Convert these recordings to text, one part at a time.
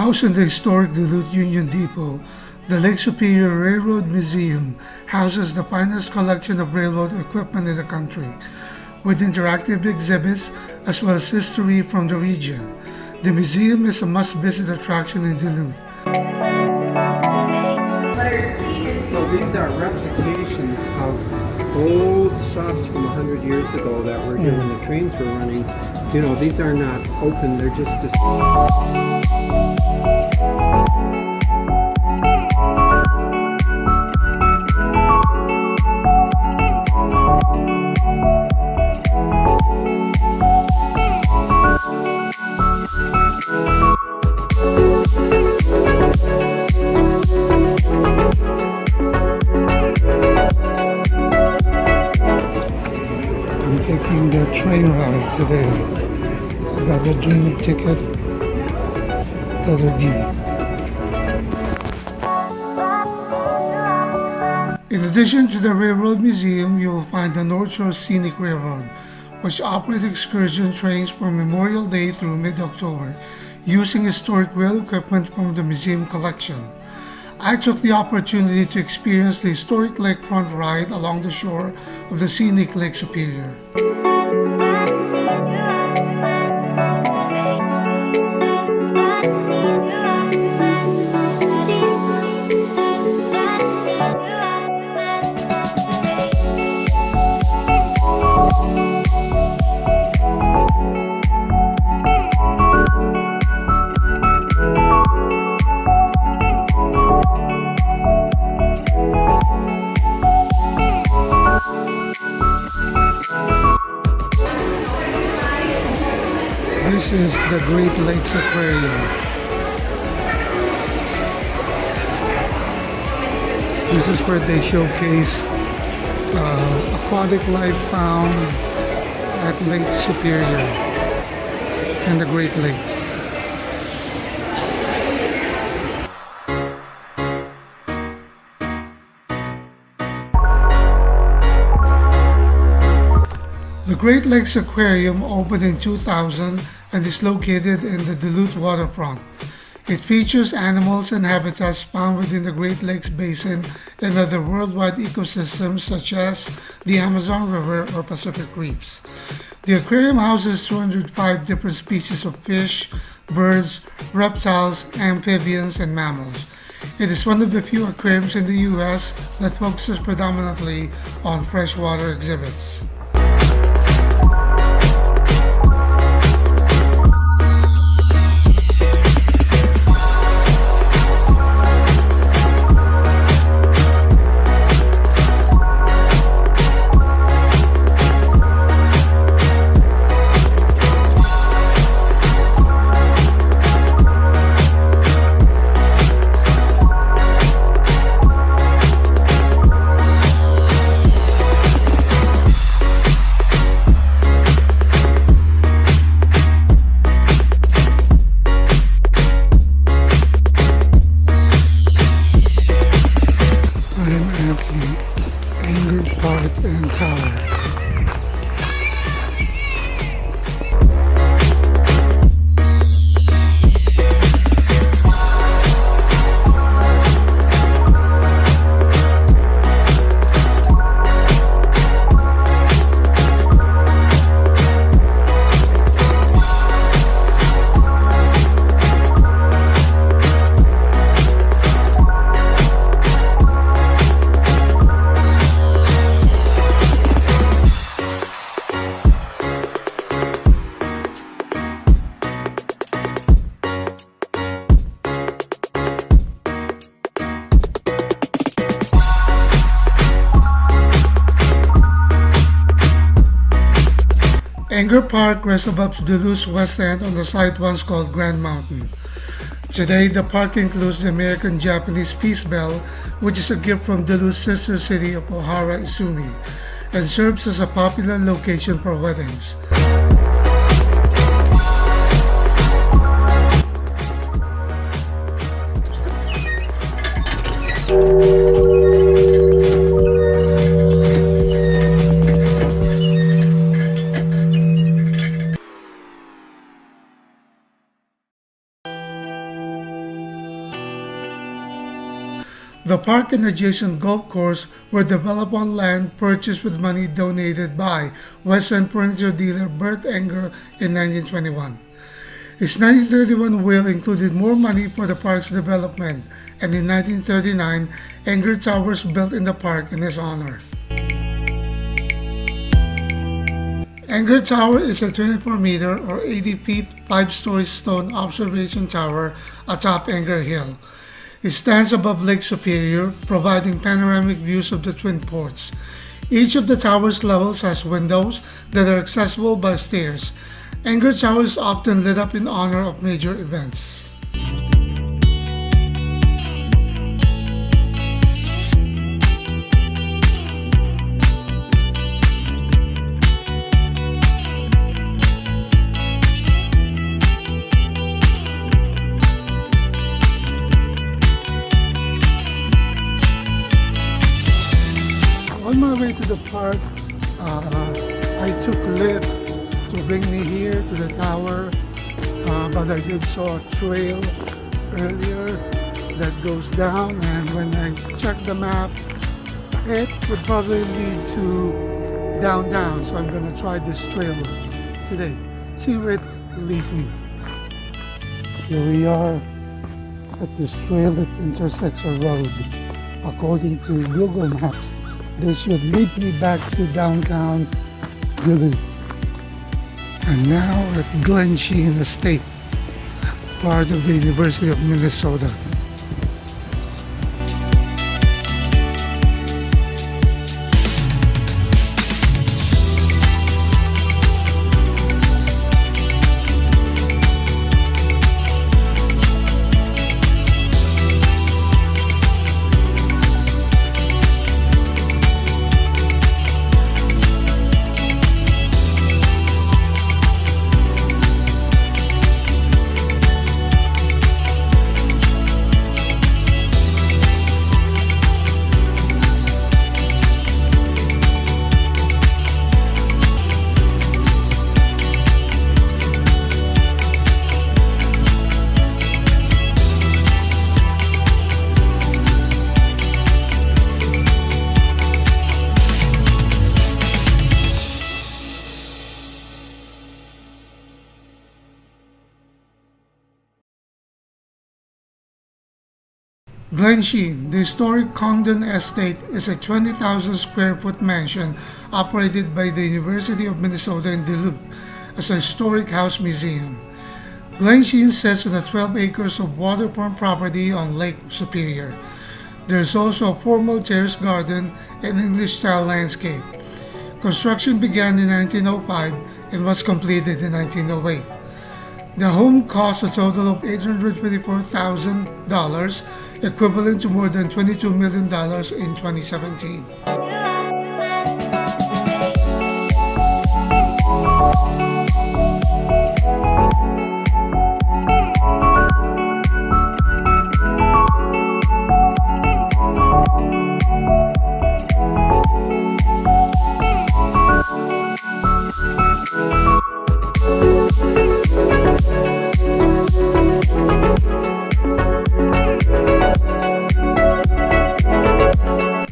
Housed in the historic Duluth Union Depot, the Lake Superior Railroad Museum houses the finest collection of railroad equipment in the country, with interactive exhibits as well as history from the region. The museum is a must-visit attraction in Duluth. So these are replications of old shops from 100 years ago that were here when the trains were running. You know, these are not open, they're just I'm taking the train ride today. I got the dream ticket, letter D. In addition to the Railroad Museum, you will find the North Shore Scenic Railroad, which operates excursion trains from Memorial Day through mid-October, using historic rail equipment from the museum collection. I took the opportunity to experience the historic lakefront ride along the shore of the scenic Lake Superior. This is the Great Lakes Aquarium. This is where they showcase aquatic life found at Lake Superior and the Great Lakes. The Great Lakes Aquarium opened in 2000 and is located in the Duluth waterfront. It features animals and habitats found within the Great Lakes Basin and other worldwide ecosystems such as the Amazon River or Pacific Reefs. The aquarium houses 205 different species of fish, birds, reptiles, amphibians, and mammals. It is one of the few aquariums in the U.S. that focuses predominantly on freshwater exhibits. Anger Park and Tower. Anger Park rests above Duluth's west end on the site once called Grand Mountain. Today, the park includes the American-Japanese Peace Bell, which is a gift from Duluth's sister city of Ohara, Izumi, and serves as a popular location for weddings. The park and adjacent golf course were developed on land purchased with money donated by West End furniture dealer Bert Enger in 1921. His 1931 will included more money for the park's development, and in 1939, Enger Towers built in the park in his honor. Enger Tower is a 24-meter or 80 feet, 5-story stone observation tower atop Enger Hill. It stands above Lake Superior, providing panoramic views of the Twin Ports. Each of the tower's levels has windows that are accessible by stairs. Enger Tower is often lit up in honor of major events. On my way to the park, I took Lyft to bring me here to the tower, but I did saw a trail earlier that goes down, and when I checked the map, it would probably lead to downtown, so I'm going to try this trail today, see where it leads me. Here we are at this trail that intersects a road. According to Google Maps, this should lead me back to downtown Duluth. And now at Glen Sheen Estate, part of the University of Minnesota. Glen Sheen, the historic Congdon Estate, is a 20,000 square foot mansion operated by the University of Minnesota in Duluth as a historic house museum. Glen Sheen sits on 12 acres of waterfront property on Lake Superior. There is also a formal terrace garden and English-style landscape. Construction began in 1905 and was completed in 1908. The home cost a total of $824,000, equivalent to more than $22 million in 2017.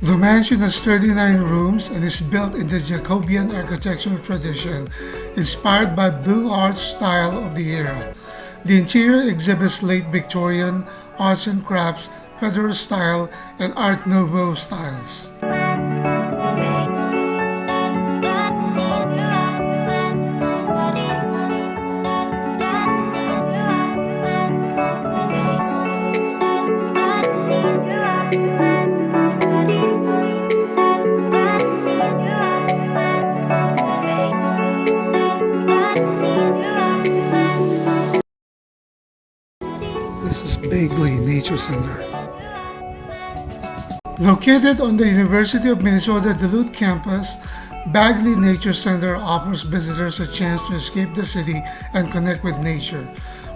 The mansion has 39 rooms and is built in the Jacobean architectural tradition, inspired by Beaux Arts style of the era. The interior exhibits late Victorian, arts and crafts, Federal style, and Art Nouveau styles. This is Bagley Nature Center. Located on the University of Minnesota Duluth campus, Bagley Nature Center offers visitors a chance to escape the city and connect with nature.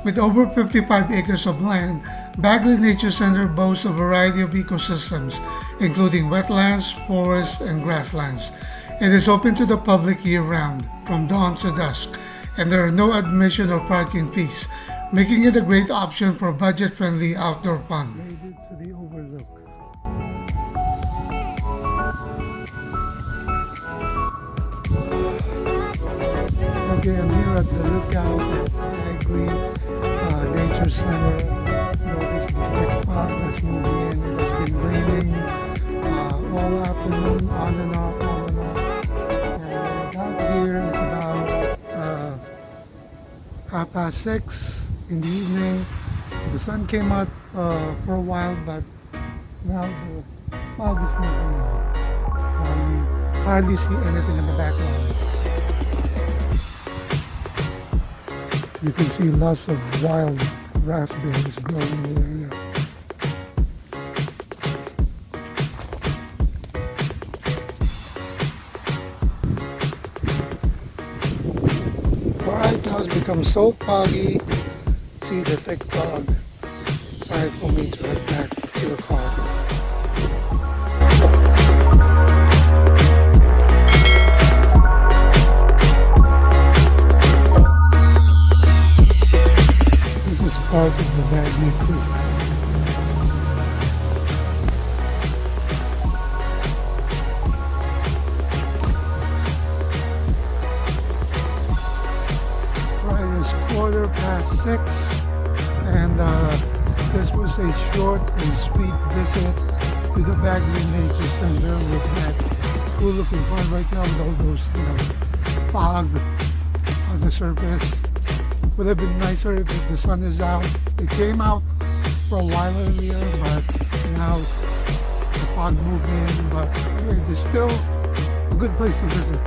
With over 55 acres of land, Bagley Nature Center boasts a variety of ecosystems, including wetlands, forests, and grasslands. It is open to the public year-round, from dawn to dusk, and there are no admission or parking fees, making it a great option for budget-friendly outdoor fun. Made it to the overlook. Okay, I'm here at the lookout at Agri Nature Center. Notice the thick fog that's moving in. It has been raining all afternoon, on and off, on and off. And about here is about 6:30 in the evening. The sun came out for a while, but now the fog is moving on. You hardly see anything in the background. You can see lots of wild raspberries growing in the area. Alright, now it's become so foggy. See the thick fog. Time for me to head back to the car. This is part of the Bagney Creek. Right, it's 6:15, and this was a short and sweet visit to the Bagley Nature Center with that cool looking pond right now with all those, fog on the surface. Would have been nicer if the sun is out. It came out for a while earlier, but now the fog moved in. But anyway, it's still a good place to visit.